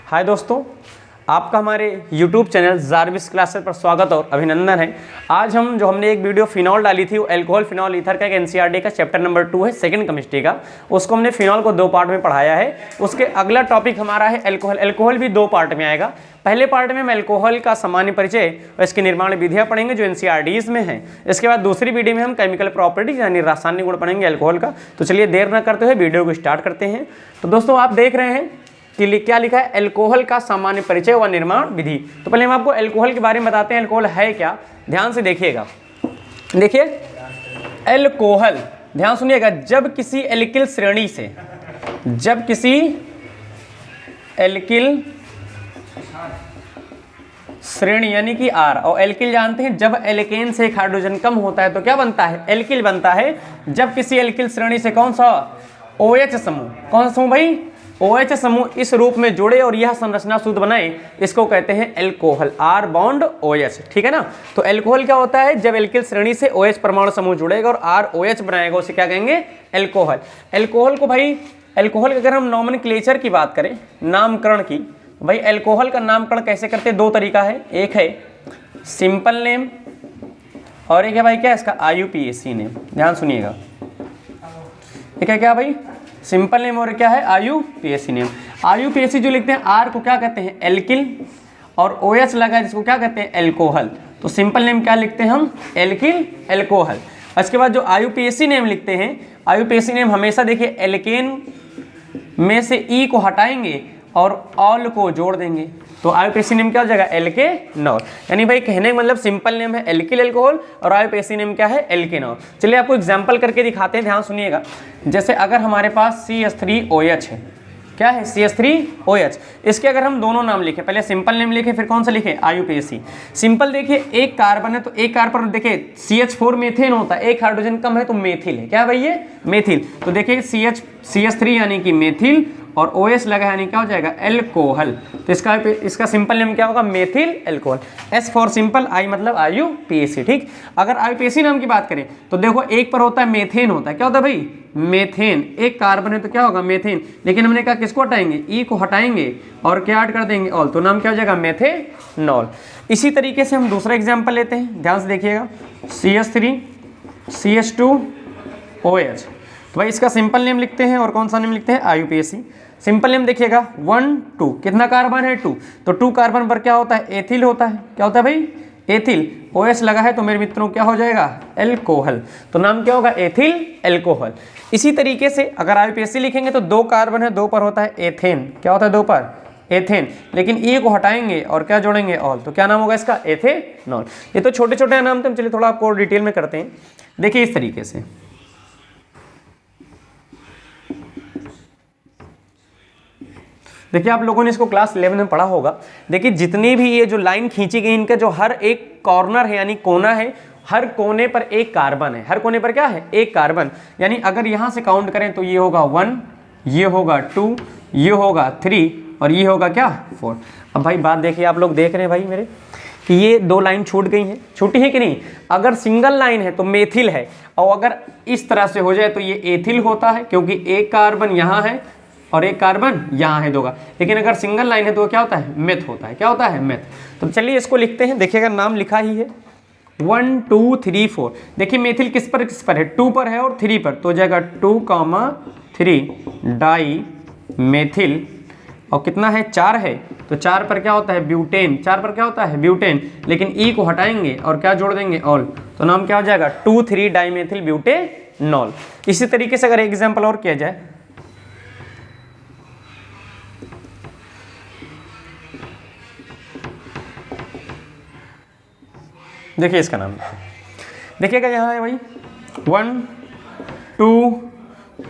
हाय दोस्तों, आपका हमारे YouTube चैनल जारविस क्लासेस पर स्वागत और अभिनंदन है। आज हमने एक वीडियो फिनॉल डाली थी, वो अल्कोहल फिनॉल ईथर का एक एनसीईआरटी का चैप्टर नंबर 2 है, सेकंड केमिस्ट्री का। उसको हमने फिनॉल को 2 पार्ट में पढ़ाया है। उसके अगला टॉपिक हमारा है अल्कोहल। अल्कोहल भी 2 पार्ट में आएगा। पहले पार्ट में हम अल्कोहल का सामान्य परिचय और इसकी निर्माण विधियाँ पढ़ेंगे जो एनसीईआरटीज में है। इसके बाद दूसरी वीडियो में हम केमिकल प्रॉपर्टीज यानी रासायनिक गुण पढ़ेंगे अल्कोहल का। तो चलिए देर न करते हुए वीडियो को स्टार्ट करते हैं। तो दोस्तों आप देख रहे हैं कि क्या लिखा है, अल्कोहल का सामान्य परिचय व निर्माण विधि। तो पहले हम आपको अल्कोहल के बारे में बताते हैं, अल्कोहल है क्या। ध्यान से देखिएगा। देखिए अल्कोहल, ध्यान सुनिएगा, जब किसी एल्किल श्रेणी से, जब किसी एल्किल श्रेणी यानी कि आर, और एल्किल जानते हैं जब एल्केन से एक हाइड्रोजन कम होता है तो क्या बनता है, एल्किल बनता है। जब किसी एल्किल श्रेणी से कौन सा, OH समूह, कौन सा समूह भाई, OH समूह इस रूप में जुड़े और यह संरचना शुद्ध बनाए, इसको कहते हैं अल्कोहल, R बॉन्ड OH। ठीक है ना। तो अल्कोहल क्या होता है, जब एल्किल श्रेणी से OH परमाणु समूह जुड़ेगा और R-OH बनाएगा, उसे क्या कहेंगे, अल्कोहल। अल्कोहल को भाई, अल्कोहल का अगर हम नॉमेनक्लेचर की बात करें, नामकरण की, भाई अल्कोहल का नामकरण कैसे करते हैं, 2 तरीका है। एक है सिंपल नेम और एक है भाई क्या, इसका IUPAC नेम। ध्यान सुनिएगा, एक है क्या भाई, सिंपल नेम और क्या है, IUPAC नेम। IUPAC जो लिखते हैं, R को क्या कहते हैं, एल्किल, और OH लगा है जिसको क्या कहते हैं, अल्कोहल। तो सिंपल नेम क्या लिखते हैं हम, एल्किल, अल्कोहल। इसके बाद जो IUPAC नेम लिखते हैं, IUPAC नेम हमेशा देखिए एल्केन में से E को हटाएंगे और ऑल को जोड़ देंगे, तो IUPAC नेम क्या हो जाएगा, एल्केनॉल। यानी भाई कहने का मतलब सिंपल नेम है एल्किल अल्कोहल और IUPAC नेम क्या है, एल्केनॉल। चलिए आपको एग्जांपल करके दिखाते हैं, ध्यान सुनिएगा। जैसे अगर हमारे पास CH3OH है, क्या है, CH3OH, इसके अगर हम दोनों नाम लिखें, पहले सिंपल नेम लिखें फिर कौन सा लिखें, IUPAC। सिंपल देखिए एक कार्बन है तो एक कार्बन देखिए CH4 मीथेन होता है, एक हाइड्रोजन कम है तो मेथिल है, क्या है भाई ये, मेथिल। तो देखिए CH3 यानी कि मेथिल और OH लगा यानी क्या हो जाएगा, अल्कोहल। तो इसका सिंपल नेम क्या होगा, methyl alcohol. S for simple, I मतलब IUPAC। ठीक। अगर IUPAC नाम की बात करें तो देखो एक पर होता है मेथेन, होता है क्या होता है भाई, मेथेन। एक कार्बन है तो क्या होगा, मेथेन। लेकिन हमने कहा किसको हटाएंगे, E को हटाएंगे और क्या ऐड कर देंगे, ऑल, तो नाम क्या हो जाएगा, मेथेनॉल। इसी तरीके से हम दूसरा एग्जाम्पल लेते हैं, ध्यान से देखिएगा। CH3 CH2OH, तो भाई इसका सिंपल नेम लिखते हैं और कौन सा नेम लिखते हैं, IUPAC। सिंपल नेम देखिएगा 1 2, कितना कार्बन है, 2, तो 2 कार्बन पर क्या होता है, एथिल होता है, क्या होता है भाई, एथिल। OH लगा है तो मेरे मित्रों क्या हो जाएगा, अल्कोहल, तो नाम क्या होगा, एथिल अल्कोहल। इसी तरीके से अगर IUPAC लिखेंगे तो 2 कार्बन है, 2 पर होता है एथेन, क्या होता है 2 पर, एथेन। लेकिन E को हटाएंगे और क्या जोड़ेंगे, ऑल, तो क्या नाम होगा इसका, एथेनॉल। ये तो छोटे छोटे नाम थे, चलिए थोड़ा आपको डिटेल में करते हैं। देखिए इस तरीके से, देखिए आप लोगों ने इसको क्लास 11 में पढ़ा होगा। देखिए जितनी भी ये जो लाइन खींची गई, इनका जो हर एक कॉर्नर है यानी कोना है, हर कोने पर एक कार्बन है, हर कोने पर क्या है, एक कार्बन। यानी अगर यहाँ से काउंट करें तो ये होगा 1, ये होगा 2, ये होगा 3 और ये होगा क्या, 4। अब भाई बात देखिए, आप लोग देख रहे हैं भाई मेरे कि ये 2 लाइन छूट गई हैं, छूटी है कि नहीं। अगर सिंगल लाइन है तो मेथिल है, और अगर इस तरह से हो जाए तो ये एथिल होता है, क्योंकि एक कार्बन यहाँ है और एक कार्बन यहाँ है 2 का। लेकिन अगर सिंगल लाइन है तो क्या होता है, मेथ होता है, क्या होता है, मेथ। तो चलिए इसको लिखते हैं। देखिएगा नाम लिखा ही है 1 2 3 4। देखिए मेथिल किस पर है, 2 पर है और 3 पर, तो हो जाएगा 2,3 डाई मेथिल, और कितना है, 4 है, तो 4 पर क्या होता है, ब्यूटेन। 4 पर क्या होता है, ब्यूटेन। लेकिन E को हटाएंगे और क्या जोड़ देंगे, ऑल, तो नाम क्या हो जाएगा, 2,3 डाईमेथिल ब्यूटेनॉल। इसी तरीके से अगर एग्जाम्पल और किया जाए, देखिए इसका नाम देखिएगा, यहाँ है भाई 1 2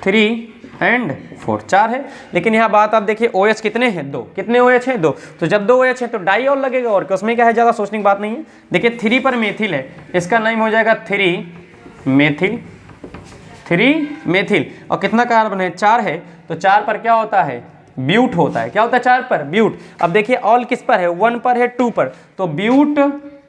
3 एंड 4, 4 है। लेकिन यहाँ बात आप देखिए OH कितने हैं, 2, कितने OH हैं, 2। तो जब 2 OH है तो डाई और लगेगा, और उसमें क्या है, ज़्यादा सोचने की बात नहीं है। देखिए 3 पर मेथिल है, इसका नाम हो जाएगा 3 मेथिल, 3 मेथिल। और कितना कार्बन है, 4 है, तो 4 पर क्या होता है, ब्यूट होता है, क्या होता है 4 पर, ब्यूट। अब देखिए ऑल किस पर है, 1 पर है, 2 पर, तो ब्यूट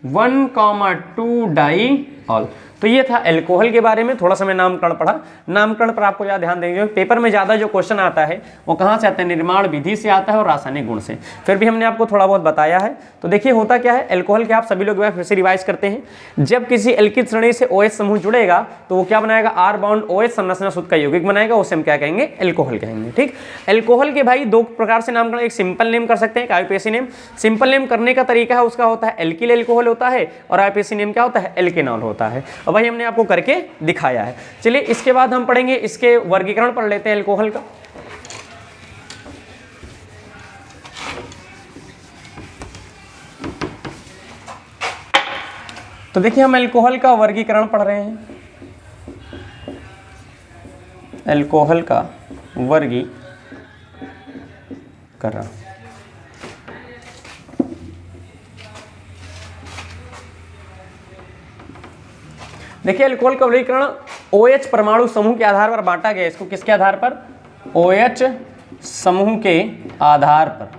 1,2 डाई ऑल। तो ये था एल्कोहल के बारे में, थोड़ा सा मैं नामकरण पढ़ा। नामकरण पर आपको ज़्यादा ध्यान देंगे, पेपर में ज़्यादा जो क्वेश्चन आता है वो कहाँ से आता है, निर्माण विधि से आता है और रासायनिक गुण से। फिर भी हमने आपको थोड़ा बहुत बताया है। तो देखिए होता क्या है, एल्कोहल के आप सभी लोग फिर से रिवाइज करते हैं। जब किसी एल्किल श्रेणी से OH समूह जुड़ेगा तो वो क्या बनाएगा, R बॉन्ड OH संरचना सूत्र का यौगिक बनाएगा, उसे हम क्या कहेंगे, एल्कोहल कहेंगे। ठीक, एल्कोहल के भाई दो प्रकार से नामकरण, एक सिंपल नेम कर सकते हैं, IUPAC नेम। सिंपल नेम करने का तरीका है उसका होता है एल्किल एल्कोहल होता है, और IUPAC नेम क्या होता है, एल्केनॉल होता है। और भाई हमने आपको करके दिखाया है। चलिए इसके बाद हम पढ़ेंगे इसके वर्गीकरण पढ़ लेते हैं एल्कोहल का। तो देखिए हम एल्कोहल का वर्गीकरण पढ़ रहे हैं, एल्कोहल का वर्गीकरण। देखिए एल्कोहल का वर्गीकरण OH परमाणु समूह के आधार पर बांटा गया। इसको किसके आधार पर, OH समूह के आधार पर,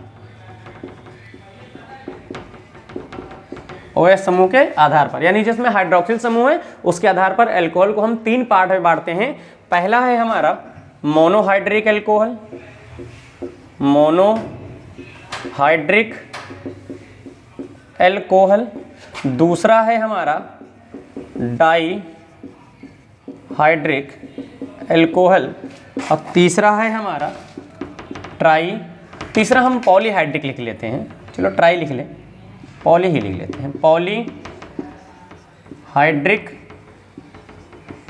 OH समूह के आधार पर, यानी जिसमें हाइड्रोक्सिल समूह है उसके आधार पर एल्कोहल को हम 3 पार्ट में बांटते हैं। पहला है हमारा मोनोहाइड्रिक एल्कोहल, मोनोहाइड्रिक एल्कोहल। दूसरा है हमारा डाई हाइड्रिक एल्कोहल, और तीसरा है हमारा तीसरा हम पॉलीहाइड्रिक लिख लेते हैं, चलो ट्राई लिख लें, पॉली ही लिख लेते हैं, पॉलीहाइड्रिक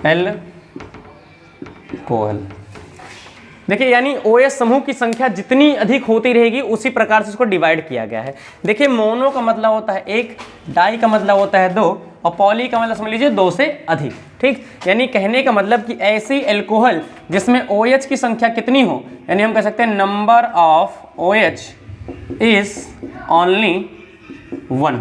एल्कोहल। देखिए यानी OH समूह की संख्या जितनी अधिक होती रहेगी उसी प्रकार से इसको डिवाइड किया गया है। देखिए मोनो का मतलब होता है 1, डाई का मतलब होता है 2, और पॉली का मतलब समझ लीजिए 2 से अधिक। ठीक, यानी कहने का मतलब कि ऐसी एल्कोहल जिसमें OH की संख्या कितनी हो, यानी हम कह सकते हैं number of OH is only 1।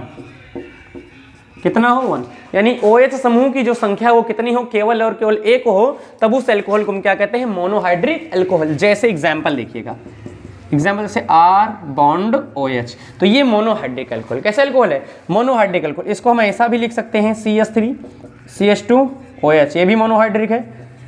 कितना हो, 1। यानी OH समूह की जो संख्या वो कितनी हो, केवल और केवल 1 हो, तब उस एल्कोहल को हम क्या कहते हैं, मोनोहाइड्रिक एल्कोहल। जैसे एग्जांपल देखिएगा, एग्जांपल जैसे R बॉन्ड OH, तो ये मोनोहाइड्रिक एल्कोहल। कैसे एल्कोहल है, मोनोहाइड्रिक एल्कोहल। इसको हम ऐसा भी लिख सकते हैं CH3 CH2OH, ये भी मोनोहाइड्रिक है,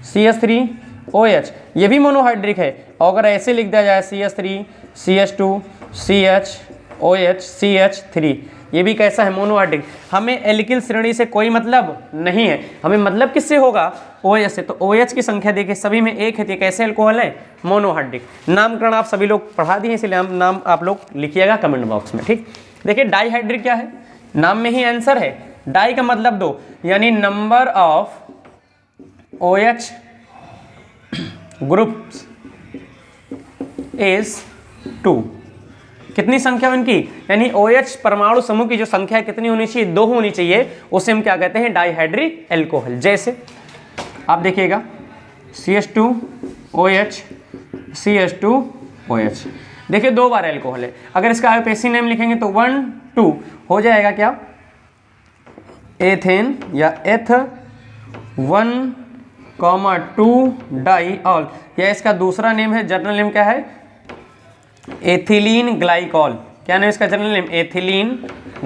CH3OH ये भी मोनोहाइड्रिक है। और अगर ऐसे लिख दिया जाए CH3 CH2 CHOH CH3, ये भी कैसा है, मोनोहाइड्रिक। हमें एल्किल श्रेणी से कोई मतलब नहीं है, हमें मतलब किससे होगा, OH से। तो OH की संख्या देखिए सभी में 1 है, तो कैसे एल्कोहल है, मोनोहाइड्रिक। नामकरण आप सभी लोग पढ़ा दिए, इसलिए नाम आप लोग लिखिएगा कमेंट बॉक्स में। ठीक, देखिए डाईहाइड्रिक क्या है, नाम में ही आंसर है। डाई का मतलब 2, यानी number of OH groups is 2। कितनी संख्या उनकी, यानी OH परमाणु समूह की जो संख्या कितनी होनी चाहिए, 2 होनी चाहिए, उसे हम क्या कहते हैं, डाईहाइड्रिक एल्कोहल। जैसे आप देखिएगा CH2OH CH2OH, देखिए 2 बार एल्कोहल है। अगर इसका IUPAC नेम लिखेंगे तो 1 2 हो जाएगा क्या, एथेन या एथ 1,2 डाईऑल, या इसका दूसरा नेम है, जनरल नेम क्या है, एथिलीन ग्लाइकॉल। क्या नाम इसका जनरल नेम, एथिलीन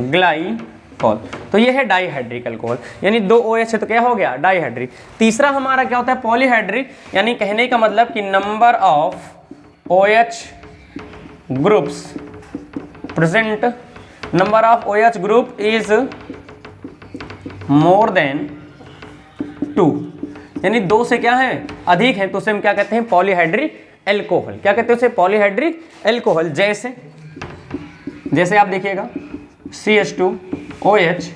ग्लाइकॉल। तो ये है डाईहाइड्रिक अल्कोहल, यानी 2 OH है तो क्या हो गया, डाईहाइड्रिक। तीसरा हमारा क्या होता है, पॉलीहाइड्रिक, यानी कहने का मतलब कि number of OH groups present, number of OH group is more than 2, यानी 2 से क्या है, अधिक है, तो उसे हम क्या कहते हैं, पॉलीहाइड्रिक एल्कोहल। क्या कहते हैं उसे, पॉलीहाइड्रिक एल्कोहल। जैसे आप देखिएगा CH2OH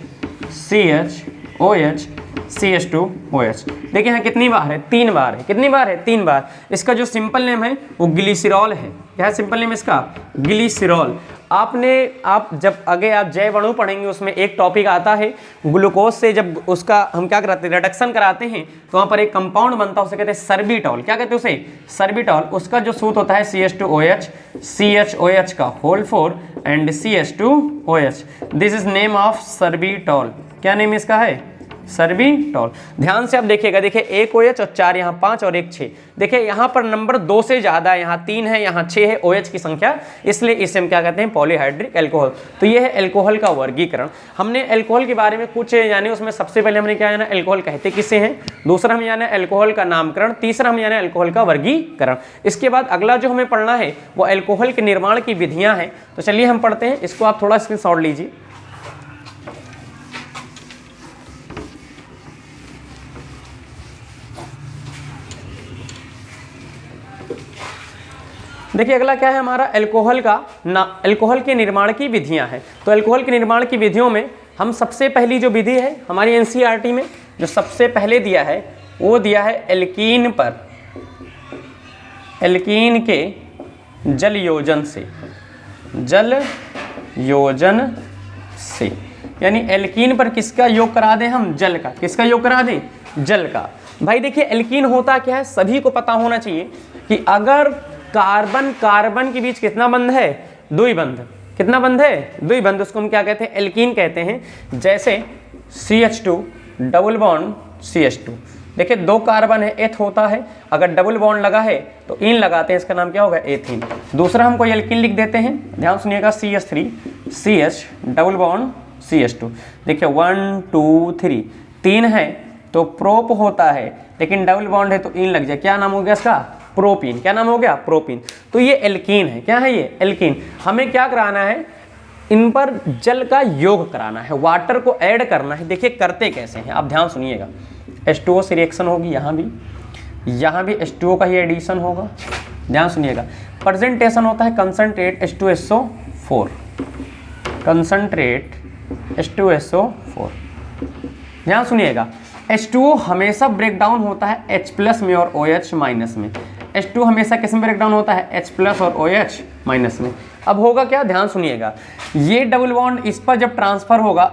CHOH CH2OH, देखिए यहाँ कितनी बार है, 3 बार है। कितनी बार है, 3 बार। इसका जो सिंपल नेम है वो ग्लिसरॉल है। क्या है सिंपल नेम इसका, ग्लिसरॉल। आप जब आगे आप जैव अणु पढ़ेंगे उसमें एक टॉपिक आता है ग्लूकोज से, जब उसका हम क्या कराते हैं, रिडक्शन कराते हैं, तो वहाँ पर एक कंपाउंड बनता है, उसे कहते हैं सर्बिटॉल। क्या कहते हैं उसे, सर्बिटॉल। उसका जो सूत्र होता है CH2OH CHOH का whole 4 and CH2OH, this is name of sorbitol. क्या नेम इसका है, सर्बिटॉल। ध्यान से आप देखिएगा, देखिए एक OH और 4 यहाँ 5 और एक 6। देखिए यहाँ पर नंबर 2 से ज़्यादा है, यहाँ 3 है, यहाँ 6 है OH की संख्या, इसलिए इसे हम क्या कहते हैं, पॉलीहाइड्रिक एल्कोहल। तो ये है एल्कोहल का वर्गीकरण। हमने एल्कोहल के बारे में कुछ यानी उसमें सबसे पहले हमने क्या जाना, एल्कोहल कहते किसे हैं, दूसरा हम जाना एल्कोहल का नामकरण, तीसरा हम जाना एल्कोहल का वर्गीकरण। इसके बाद अगला जो हमें पढ़ना है वो एल्कोहल के निर्माण की विधियाँ हैं। तो चलिए हम पढ़ते हैं, इसको आप थोड़ा स्क्रीनशॉट लीजिए। देखिए अगला क्या है हमारा, एल्कोहल एल्कोहल के निर्माण की विधियां हैं। तो एल्कोहल के निर्माण की विधियों में हम सबसे पहली जो विधि है हमारी एनसीईआरटी में जो सबसे पहले दिया है वो दिया है एल्कीन पर, एल्कीन के जल योजन से, यानी एल्कीन पर किसका योग करा दें हम, जल का। किसका योग करा दें, जल का। भाई देखिए एल्कीन होता क्या है, सभी को पता होना चाहिए कि अगर कार्बन कार्बन के बीच कितना बंध है, द्विबंध। कितना बंध है, द्विबंध, उसको हम क्या कहते हैं, एल्कीन कहते हैं। जैसे CH2 डबल बॉन्ड CH2, देखिए 2 कार्बन है, एथ होता है, अगर डबल बॉन्ड लगा है तो इन लगाते हैं, इसका नाम क्या होगा, एथीन। दूसरा हम कोई एल्कीन लिख देते हैं, ध्यान सुनिएगा, CH3 CH double bond CH2, देखिए 1 2 3, 3 है तो प्रोप होता है, लेकिन डबल बॉन्ड है तो इन लग जाए, क्या नाम हो गया इसका, प्रोपीन। क्या नाम हो गया, प्रोपीन। तो ये एल्कीन है, क्या है ये, एल्कीन। हमें क्या कराना है, इन पर जल का योग कराना है, वाटर को ऐड करना है। देखिए करते कैसे हैं, आप ध्यान सुनिएगा। H2O से रिएक्शन होगी, यहाँ भी H2O का ही एडिशन होगा, ध्यान सुनिएगा। प्रेजेंटेशन होता है कंसंट्रेट H2SO4, कंसंट्रेट H2SO4, ध्यान सुनिएगा। H2O हमेशा ब्रेकडाउन होता है H+ में और OH- में। H2O हमेशा किस में ब्रेकडाउन होता है, H+ और OH- में। अब होगा क्या, ध्यान सुनिएगा, ये डबल बॉन्ड इस पर जब ट्रांसफर होगा,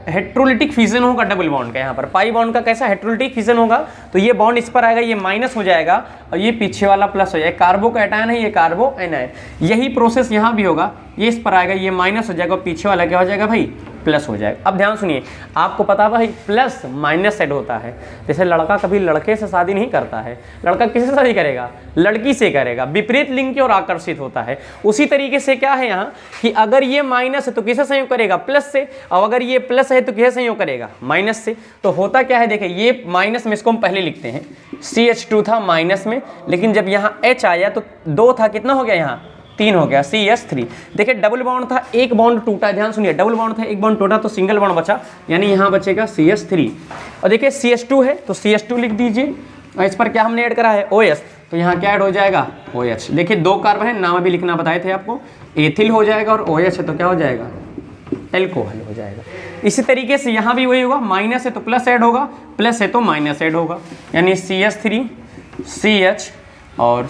हेट्रोलिटिक फिजन होगा डबल बॉन्ड का। यहाँ पर पाई बॉन्ड का कैसा हेट्रोलिटिक फिजन होगा, तो ये बॉन्ड इस पर आएगा, ये माइनस हो जाएगा और ये पीछे वाला प्लस हो जाएगा। कार्बो कैटायन है, ये कार्बो एनायन। यही प्रोसेस यहाँ भी होगा, ये इस पर आएगा, ये माइनस हो जाएगा, पीछे वाला क्या हो जाएगा भाई, प्लस हो जाएगा। अब ध्यान सुनिए, आपको पता भाई प्लस माइनस सेट होता है। जैसे लड़का कभी लड़के से शादी नहीं करता है, लड़का किससे शादी करेगा, लड़की से करेगा, विपरीत लिंग की ओर आकर्षित होता है। उसी तरीके से क्या है यहाँ कि अगर ये माइनस है तो किसे संयोग करेगा, प्लस से, और अगर ये प्लस है तो किसे संयोग करेगा, माइनस से। तो होता क्या है, देखिए ये माइनस में, इसको हम पहले लिखते हैं, CH2 था माइनस में, लेकिन जब यहाँ H आया तो 2 था, कितना हो गया, यहाँ 3 हो गया, CH3। देखिए डबल बॉन्ड था, एक बॉन्ड टूटा, ध्यान सुनिए, डबल बॉन्ड था, एक बॉन्ड टूटा तो सिंगल बॉन्ड बचा, यानी यहाँ बचेगा CH3। और देखिए CH2 है तो CH2 लिख दीजिए, और इस पर क्या हमने ऐड करा है, OH, तो यहाँ क्या ऐड हो जाएगा, OH। देखिए 2 कार्बन है, नाम अभी लिखना बताए थे आपको, एथिल हो जाएगा, और OH है तो क्या हो जाएगा, एल्कोहल हो जाएगा। इसी तरीके से यहाँ भी वही होगा, माइनस है तो प्लस ऐड होगा, प्लस है तो माइनस ऐड होगा, यानी CH3 CH और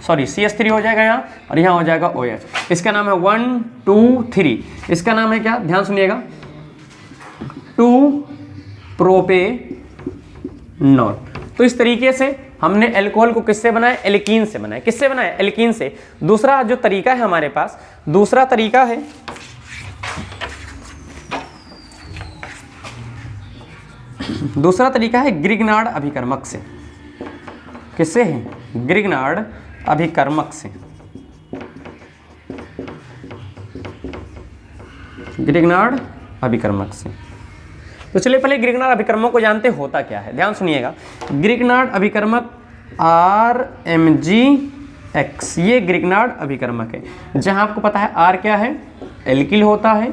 CH3 हो जाएगा यहाँ, और यहाँ हो जाएगा OH। इसका नाम है 1 2 3, इसका नाम है क्या, ध्यान सुनिएगा, 2 प्रोपेनॉल। तो इस तरीके से हमने अल्कोहल को किससे बनाया, एल्कीन से बनाया। किससे बनाया, एल्कीन से। दूसरा जो तरीका है हमारे पास, दूसरा तरीका है ग्रिग्नार्ड अभिकर्मक से। किससे है, ग्रिग्नार्ड अभिकर्मक से, ग्रिग्नार्ड अभिकर्मक से। तो चलिए पहले ग्रिग्नार्ड अभिकर्मक को जानते होता क्या है, ध्यान सुनिएगा। ग्रिग्नार्ड अभिकर्मक RMgX, ये ग्रिग्नार्ड अभिकर्मक है, जहां आपको पता है R क्या है, एल्किल होता है,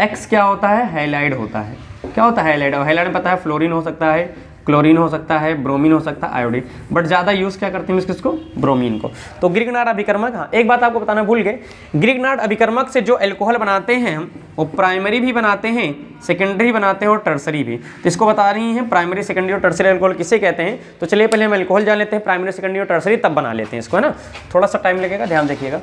X क्या होता है, हैलाइड होता है। क्या होता है हैलाइड, और हैलाइड में पता है फ्लोरीन हो सकता है, क्लोरीन हो सकता है, ब्रोमीन हो सकता है, आयोडीन, बट ज़्यादा यूज़ क्या करते हैं किसको, ब्रोमीन को। तो ग्रिग्नार्ड अभिकर्मक, हाँ एक बात आपको बताना भूल गए, ग्रिग्नार्ड अभिकर्मक से जो अल्कोहल बनाते हैं हम, वो प्राइमरी भी बनाते हैं, सेकेंडरी बनाते हैं और टर्सरी भी। तो इसको बता रही हैं प्राइमरी, सेकेंडरी और टर्सरी अल्कोहल किसे कहते हैं। तो चलिए पहले हम अल्कोहल जान लेते हैं, प्राइमरी, सेकेंडरी और टर्सरी, तब बना लेते हैं इसको, है ना। थोड़ा सा टाइम लगेगा, ध्यान देखिएगा।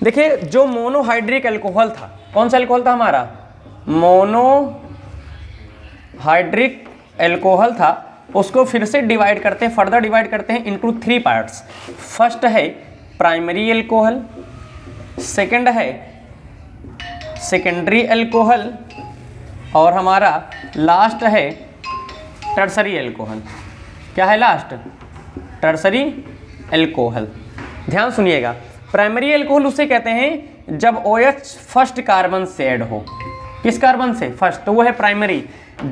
देखिए जो मोनोहाइड्रिक अल्कोहल था, कौन सा अल्कोहल था हमारा, मोनोहाइड्रिक अल्कोहल था, उसको फिर से डिवाइड करते हैं, फर्दर डिवाइड करते हैं इनटू 3 पार्ट्स। फर्स्ट है प्राइमरी अल्कोहल, सेकंड है सेकेंडरी एल्कोहल और हमारा लास्ट है टर्सरी एल्कोहल। क्या है लास्ट? Tertiary alcohol. ध्यान सुनिएगा, प्राइमरी एल्कोहल उसे कहते हैं जब OH फर्स्ट कार्बन से ऐड हो। किस कार्बन से? फर्स्ट, तो वो है प्राइमरी।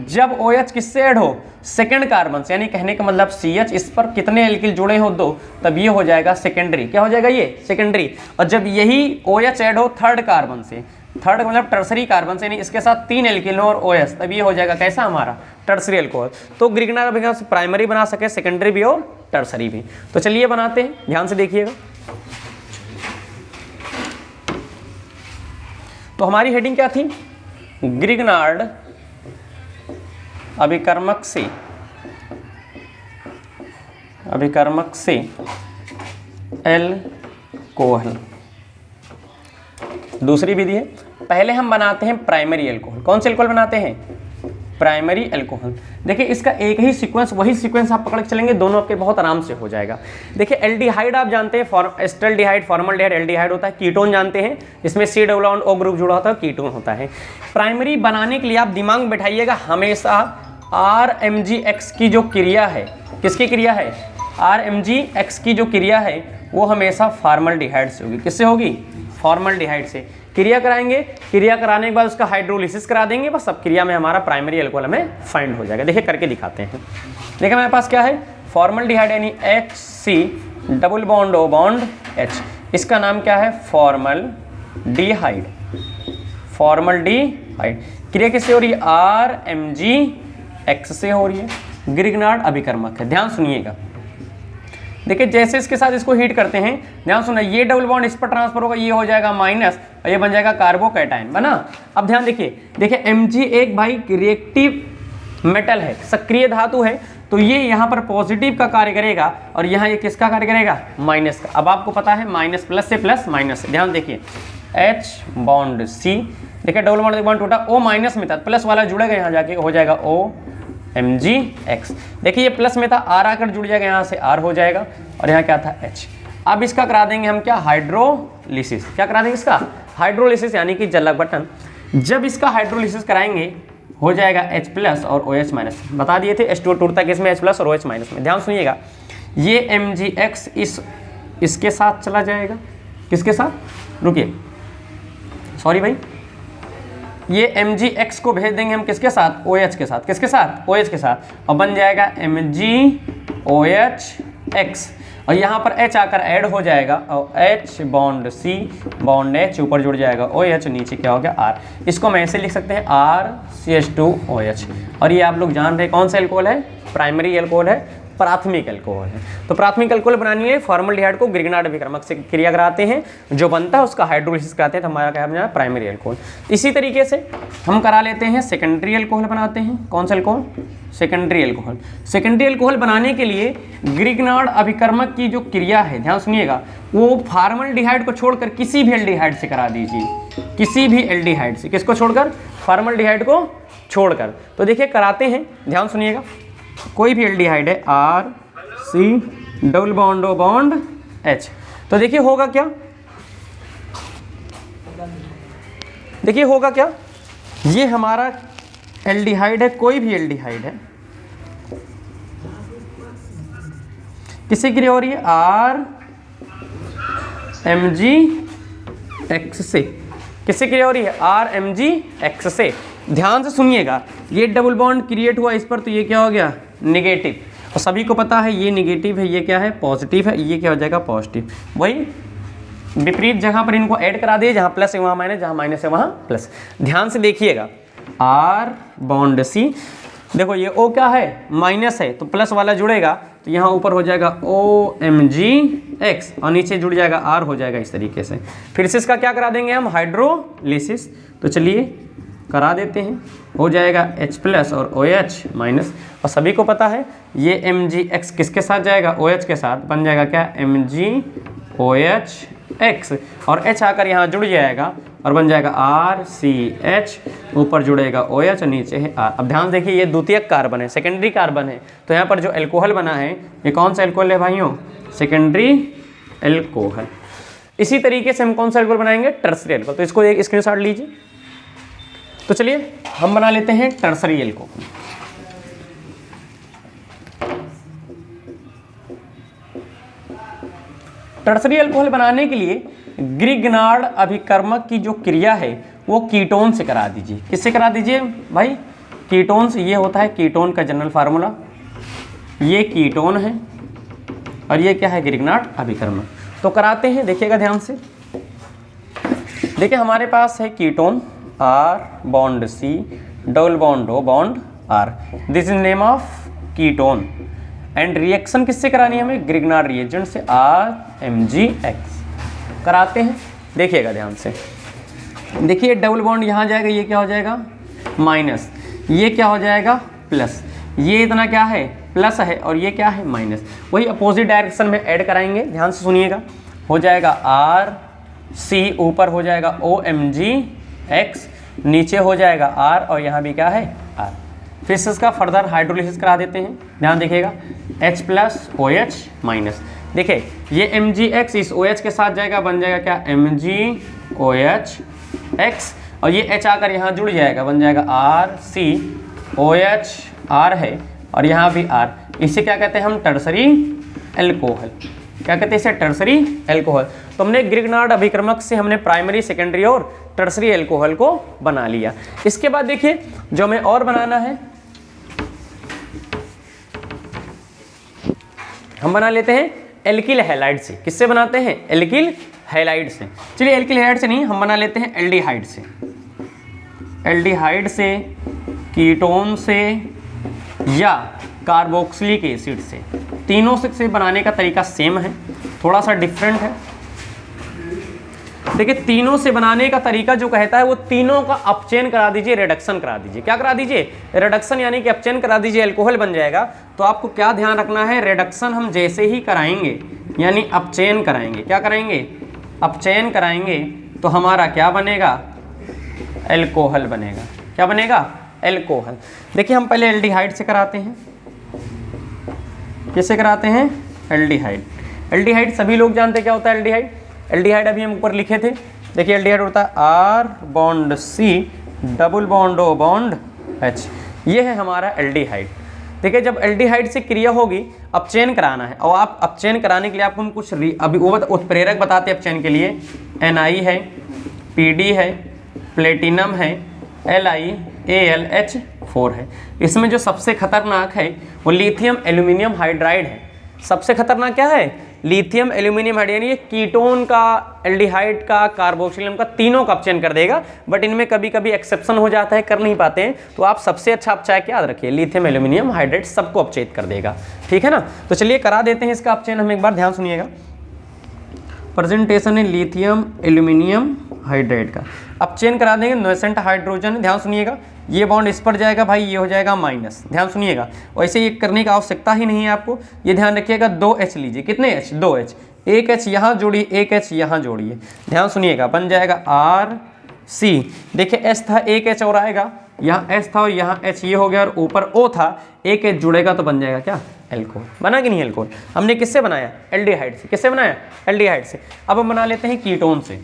जब OH किससे ऐड हो? सेकंड कार्बन से, यानी कहने का मतलब CH, इस पर कितने एल्किल जुड़े हो? 2, तब ये हो जाएगा सेकेंडरी। क्या हो जाएगा? ये सेकेंडरी। और जब यही OH ऐड हो थर्ड कार्बन से, थर्ड मतलब टर्सरी कार्बन से, यानी इसके साथ 3 एल्किल हो और OH, तब ये हो जाएगा कैसा हमारा? Tertiary alcohol. तो ग्रिगनार्ड अभिकर्मक प्राइमरी बना सके, सेकेंडरी भी और टर्सरी भी। तो चलिए बनाते हैं, ध्यान से देखिएगा। तो हमारी हेडिंग क्या थी? ग्रिगनार्ड अभिकर्मक से एल्कोहल। दूसरी विधि है, पहले हम बनाते हैं प्राइमरी एल्कोहल। कौन से एल्कोहल बनाते हैं? Primary alcohol. देखिए इसका एक ही सीक्वेंस, वही सीक्वेंस आप पकड़ के चलेंगे, दोनों आपके बहुत आराम से हो जाएगा। देखिए एल्डिहाइड आप जानते हैं, एस्टल्डिहाइड, फॉर्मल्डिहाइड, एल्डिहाइड होता है। कीटोन जानते हैं, इसमें C double bond O group जुड़ा होता है, कीटोन होता है। प्राइमरी बनाने के लिए आप दिमाग में बैठाइएगा, हमेशा RMgX की जो क्रिया है, किसकी क्रिया है? RMgX की जो क्रिया है वो हमेशा फॉर्मल्डिहाइड से होगी। किससे होगी? फॉर्मल्डिहाइड से। क्रिया कराएंगे, क्रिया कराने के बाद उसका हाइड्रोलिसिस करा देंगे, बस सब क्रिया में हमारा प्राइमरी एल्कोहल हमें फाइंड हो जाएगा। देखिए करके दिखाते हैं। देखिए मेरे पास क्या है? फॉर्मल्डिहाइड यानी HC double bond O bond H, इसका नाम क्या है? फॉर्मल्डिहाइड। फॉर्मल्डिहाइड क्रिया किससे हो रही है? RMgX से हो रही है। ग्रिगनार्ड अभिकर्मक है, ध्यान सुनिएगा। देखिए जैसे इसके साथ इसको हीट करते हैं, ध्यान सुना, ये डबल बॉन्ड इस पर ट्रांसफर होगा, ये हो जाएगा माइनस और ये बन जाएगा कार्बोकैटायन, बना। अब ध्यान देखिए Mg एक भाई रिएक्टिव मेटल है, सक्रिय धातु है, तो ये यहाँ पर पॉजिटिव का कार्य करेगा और यहाँ ये किसका कार्य करेगा? माइनस का। अब आपको पता है माइनस प्लस से प्लस माइनस से। ध्यान देखिए H बॉन्ड C, देखिए डबल बॉन्ड टूटा, O माइनस में था, प्लस वाला जुड़ेगा, यहाँ जाके हो जाएगा OMgX। देखिए ये प्लस में था, R आकर जुड़ जाएगा, यहाँ से R हो जाएगा और यहाँ क्या था? H। अब इसका करा देंगे हम क्या? हाइड्रोलिसिस। क्या करा देंगे इसका? हाइड्रोलिसिस, यानी कि जलक बटन। जब इसका हाइड्रोलिसिस कराएंगे हो जाएगा H प्लस और OH माइनस। बता दिए थे H2 टूटता किसमें? H प्लस और OH माइनस में। ध्यान सुनिएगा, ये MgX इसके साथ चला जाएगा। किसके साथ? रुकिए, सॉरी भाई, ये MgX को भेज देंगे हम किसके साथ? OH के साथ। किसके साथ? OH के साथ, और बन जाएगा MgOH और यहाँ पर H आकर ऐड हो जाएगा और H bond C bond H ऊपर जुड़ जाएगा OH, नीचे क्या हो गया? R। इसको मैं ऐसे लिख सकते हैं RCH2OH। और ये आप लोग जान रहे कौन सा एल्कोहल है? प्राइमरी एल्कोहल है, प्राथमिक एल्कोहल है। तो प्राथमिक एल्कोहल बनानी है, फॉर्मल्डिहाइड को ग्रिगनार्ड अभिकर्मक से क्रिया कराते हैं, जो बनता है उसका हाइड्रोलिसिस कराते हैं, तो हमारा क्या बना? Primary alcohol. इसी तरीके से हम करा लेते हैं सेकेंडरी एल्कोहल बनाते हैं। कौन सा alcohol? Secondary alcohol. Secondary alcohol बनाने के लिए ग्रिगनार्ड अभिकर्मक की जो क्रिया है, ध्यान सुनिएगा, वो फॉर्मल्डिहाइड को छोड़कर किसी भी एल्डिहाइड से करा दीजिए। किसी भी एल्डिहाइड से। किसको छोड़कर? फॉर्मल्डिहाइड को छोड़कर। तो देखिए कराते हैं, ध्यान सुनिएगा, कोई भी एल्डिहाइड है RC double bond O bond H, तो देखिए होगा क्या? देखिए होगा क्या? ये हमारा एल्डिहाइड है, कोई भी एल्डिहाइड है, किससे क्रिया हो रही है? RMgX से। किससे क्रिया हो रही है? RMgX से। ध्यान से सुनिएगा, ये डबल बॉन्ड क्रिएट हुआ इस पर, तो ये क्या हो गया? नेगेटिव। और सभी को पता है ये नेगेटिव है, ये क्या है? पॉजिटिव है, ये क्या हो जाएगा? पॉजिटिव। वही विपरीत जगह पर इनको ऐड करा दिए, जहाँ प्लस है वहाँ माइनस, जहाँ माइनस है वहाँ प्लस। ध्यान से देखिएगा, R बॉन्ड C, देखो ये O क्या है? माइनस है, तो प्लस वाला जुड़ेगा, तो यहाँ ऊपर हो जाएगा OMgX और नीचे जुड़ जाएगा R हो जाएगा इस तरीके से। फिर से इसका क्या करा देंगे हम? हाइड्रोलिसिस। तो चलिए करा देते हैं, हो जाएगा H प्लस और OH माइनस। और सभी को पता है ये MgX किसके साथ जाएगा? OH के साथ, बन जाएगा क्या? MgOH और H आकर यहाँ जुड़ जाएगा और बन जाएगा RCH, ऊपर जुड़ेगा OH और नीचे है R। अब ध्यान देखिए, ये द्वितीयक कार्बन है, सेकेंडरी कार्बन है, तो यहाँ पर जो एल्कोहल बना है ये कौन सा एल्कोहल है भाइयों? Secondary alcohol. इसी तरीके से हम कौन सा एल्कोहल बनाएंगे? Tertiary alcohol. तो इसको एक स्क्रीनशॉट लीजिए, तो चलिए हम बना लेते हैं टर्सरी एल्कोहल। टर्सरी एल्कोहल बनाने के लिए ग्रिग्नार्ड अभिकर्मक की जो क्रिया है वो कीटोन से करा दीजिए। किससे करा दीजिए भाई? कीटोन से। ये होता है कीटोन का जनरल फार्मूला, ये कीटोन है और ये क्या है? ग्रिग्नार्ड अभिकर्मक। तो कराते हैं, देखिएगा ध्यान से। देखिए हमारे पास है ketone R bond C double bond O bond R, this is name of ketone. And reaction किससे करानी है हमें? ग्रिग्नार्ड रिएजेंट से RMgX कराते हैं। देखिएगा ध्यान से, देखिए डबल बॉन्ड यहाँ जाएगा, ये क्या हो जाएगा? माइनस, ये क्या हो जाएगा? प्लस, ये इतना क्या है? प्लस है, और ये क्या है? माइनस। वही अपोजिट डायरेक्शन में ऐड कराएंगे, ध्यान से सुनिएगा। हो जाएगा RC, ऊपर हो जाएगा OMgX, नीचे हो जाएगा R, और यहाँ भी क्या है? R। फिर से इसका फर्दर हाइड्रोलिसिस करा देते हैं, ध्यान देखिएगा। H प्लस OH माइनस, देखिए ये MgX इस OH के साथ जाएगा, बन जाएगा क्या? MgOH और ये H आकर यहाँ जुड़ जाएगा, बन जाएगा RCOH, R है और यहाँ भी R। इसे क्या कहते हैं हम? Tertiary alcohol. क्या कहते हैं इसे? Tertiary alcohol. तो हमने ग्रिग्नार्ड अभिकर्मक से हमने प्राइमरी, सेकेंडरी और टर्सरी एल्कोहल को बना लिया। इसके बाद देखिए जो हमें और बनाना है, हम बना लेते हैं एल्किल हैलाइड से। किससे बनाते हैं? एल्किल हैलाइड से। चलिए एल्किल हैलाइड से नहीं, हम बना लेते हैं एल्डिहाइड से। एल्डिहाइड से, कीटोन से या कार्बोक्सिलिक एसिड से, तीनों से बनाने का तरीका सेम है, थोड़ा सा डिफरेंट है। देखिए तीनों से बनाने का तरीका जो कहता है वो तीनों का अपचयन करा दीजिए, रिडक्शन करा दीजिए। क्या करा दीजिए? रिडक्शन, यानी कि अपचयन करा दीजिए, एल्कोहल बन जाएगा। तो आपको क्या ध्यान रखना है? रिडक्शन हम जैसे ही कराएंगे, यानी अपचयन कराएंगे, क्या कराएंगे? अपचयन कराएंगे, तो हमारा क्या बनेगा? एल्कोहल बनेगा। क्या बनेगा? एल्कोहल। देखिए हम पहले एल्डिहाइड से कराते हैं। किससे कराते हैं? एल्डिहाइड। एल्डिहाइड सभी लोग जानते हैं क्या होता है एल्डिहाइड। एल्डिहाइड अभी हम ऊपर लिखे थे, देखिए एल्डिहाइड होता है R bond C double bond O bond H, ये है हमारा एल्डिहाइड। देखिए जब एल्डिहाइड से क्रिया होगी, अपचयन कराना है, और आप अपचयन कराने के लिए आपको हम कुछ अभी वो उत्प्रेरक बताते हैं अपचयन के लिए। Na है, PD है, प्लेटिनम है, LiAlH4 है। इसमें जो सबसे खतरनाक है वो लिथियम एल्यूमिनियम हाइड्राइड है। सबसे खतरनाक क्या है? Lithium aluminium hydride. ये कीटोन का, एल्डिहाइड का, कार्बोक्सिलियम का, तीनों का अपचयन कर देगा। बट इनमें कभी कभी एक्सेप्शन हो जाता है, कर नहीं पाते हैं। तो आप सबसे अच्छा अपचय याद रखिए, लिथियम एल्यूमिनियम हाइड्राइड सबको अपचयित कर देगा, ठीक है ना। तो चलिए करा देते हैं इसका अपचयन हम एक बार, ध्यान सुनिएगा। प्रेजेंटेशन है लिथियम एल्यूमिनियम हाइड्राइड का, अपचयन करा देंगे। नोसेंट हाइड्रोजन, ध्यान सुनिएगा, ये बॉन्ड इस पर जाएगा भाई, ये हो जाएगा माइनस, ध्यान सुनिएगा। वैसे ये करने की आवश्यकता ही नहीं है आपको, ये ध्यान रखिएगा। 2H लीजिए, कितने H? 2H, एक H यहाँ जोड़िए, एक H यहाँ जोड़िए, ध्यान सुनिएगा, बन जाएगा RC। देखिए S था, एक H और आएगा, यहाँ S था और यहाँ H, ये हो गया, और ऊपर O था, एक H जुड़ेगा तो बन जाएगा क्या? एल्कोहल। बना कि नहीं एल्कोहल? हमने किससे बनाया? एल्डिहाइड से। किससे बनाया? एल्डिहाइड से। अब हम बना लेते हैं कीटोन से।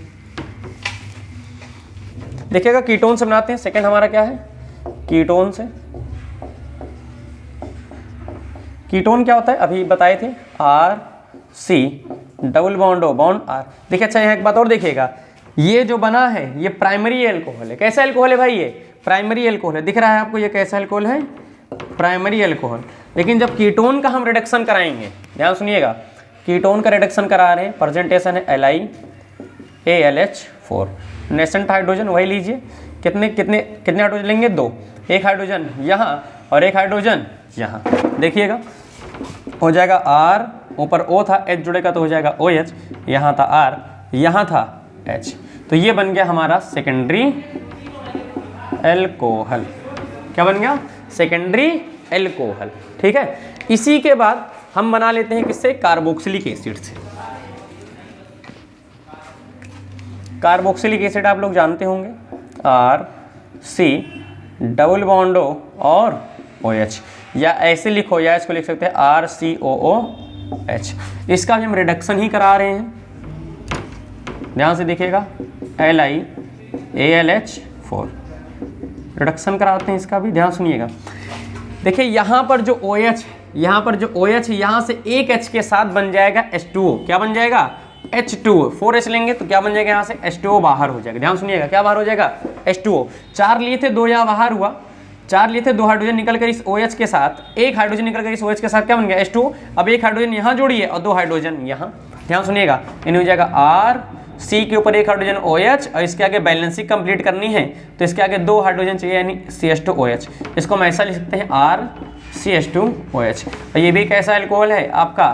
देखिएगा कीटोन से बनाते हैं। सेकंड हमारा क्या है? कीटोन से। कीटोन क्या होता है? अभी बताए थे, RC double bond O bond R। देखिए अच्छा यहाँ एक बात और देखिएगा, ये जो बना है ये प्राइमरी एल्कोहल है। कैसा एल्कोहल है भाई? ये प्राइमरी एल्कोहल है। दिख रहा है आपको ये कैसा एल्कोहल है? Primary alcohol. लेकिन जब कीटोन का हम रिडक्शन कराएंगे, ध्यान सुनिएगा, कीटोन का रिडक्शन करा रहे हैं, प्रेजेंटेशन है LiAlH4। नेसेंट हाइड्रोजन वही लीजिए, कितने कितने कितने हाइड्रोजन लेंगे? 2, एक हाइड्रोजन यहाँ और एक हाइड्रोजन यहाँ। देखिएगा हो जाएगा R, ऊपर O था, H जुड़ेगा तो हो जाएगा OH, यहाँ था R, यहाँ था H। तो ये बन गया हमारा सेकेंडरी एल्कोहल। क्या बन गया? सेकेंडरी एल्कोहल, ठीक है। इसी के बाद हम बना लेते हैं किससे? कार्बोक्सिलिक एसिड से। कार्बोक्सिलिक एसिड आप लोग जानते होंगे, RC डबल बॉन्ड O और OH, या ऐसे लिखो या इसको लिख सकते हैं RCOOH। इसका भी हम रिडक्शन ही करा रहे हैं, ध्यान से देखिएगा, LiAlH4। रिडक्शन कराते हैं इसका भी, ध्यान सुनिएगा। देखिए यहाँ पर जो OH, यहाँ पर जो OH यहाँ से एक H के साथ बन जाएगा H2O। क्या बन जाएगा? H2O। 4H लेंगे तो क्या बन जाएगा? यहाँ से H2O बाहर हो जाएगा। ध्यान सुनिएगा, क्या बाहर हो जाएगा? H2O। 4 लिए थे, 2 यहाँ बाहर हुआ। 4 लिए थे, 2 हाइड्रोजन निकल कर इस OH के साथ, एक हाइड्रोजन निकल कर इस OH के साथ क्या बन गया? H2O। अब एक हाइड्रोजन यहाँ जोड़िए और 2 हाइड्रोजन यहाँ। ध्यान सुनिएगा, इन हो जाएगा R, C के ऊपर एक हाइड्रोजन OH और इसके आगे बैलेंसिंग कंप्लीट करनी है तो इसके आगे 2 हाइड्रोजन चाहिए यानी CH2OH। इसको हम ऐसा लिख सकते हैं RCH2OH। और ये भी कैसा एल्कोहल है? आपका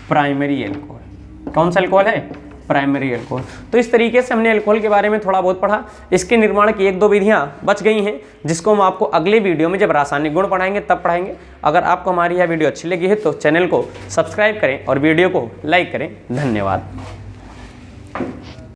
प्राइमरी एल्कोहल। कौन सा एल्कोहल है? Primary alcohol. तो इस तरीके से हमने एल्कोहल के बारे में थोड़ा बहुत पढ़ा। इसके निर्माण की 1-2 विधियां बच गई हैं जिसको हम आपको अगले वीडियो में जब रासायनिक गुण पढ़ाएंगे तब पढ़ाएंगे। अगर आपको हमारी यह वीडियो अच्छी लगी है तो चैनल को सब्सक्राइब करें और वीडियो को लाइक करें। धन्यवाद।